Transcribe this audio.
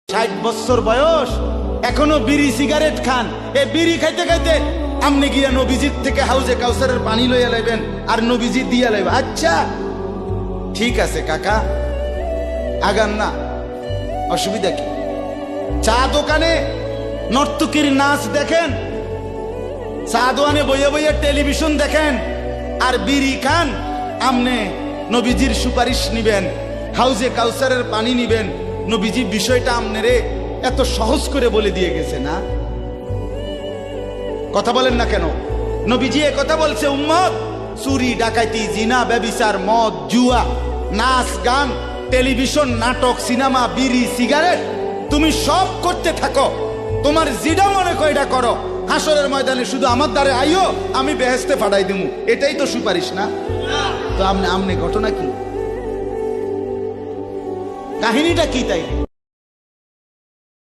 60 বছর বয়স এখনো বিড়ি সিগারেট খান। এই বিড়ি খাইতে খাইতে আমনে গিয়া নবীজির থেকে হাউজে কাউসারের পানি লইয়া লাইবেন আর নবীজি দিয়া লাইবেন। আচ্ছা ঠিক আছে কাকা, আগান না, অসুবিধা কি? চা দোকানে নর্তকীর নাচ দেখেন, চা দোকানে বইয়া বইয়া টেলিভিশন দেখেন, আর বিড়ি খান। আমনে নবীজির সুপারিশ নিবেন, হাউজে কাউসারের পানি নিবেন। নবীজি বিষয়টা আমনেরে এত সহজ করে বলে দিয়ে গেছে না? কথা বলেন না কেন? নবীজি এ কথা বলছে, উম্মত চুরি ডাকাতি জিনা ব্যভিচার মদ জুয়া নাচ গান টেলিভিশন নাটক সিনেমা বিড়ি সিগারেট তুমি সব করতে থাকো, তোমার যেটা মনে করে এটা করো। হাসরের ময়দানে শুধু আমার দ্বারে আইও, আমি বেহেশতে পাঠাই দিমু। এটাই তো সুপারিশ না? তো আমনে ঘটনা কি, কাহিনীটা কি তাই?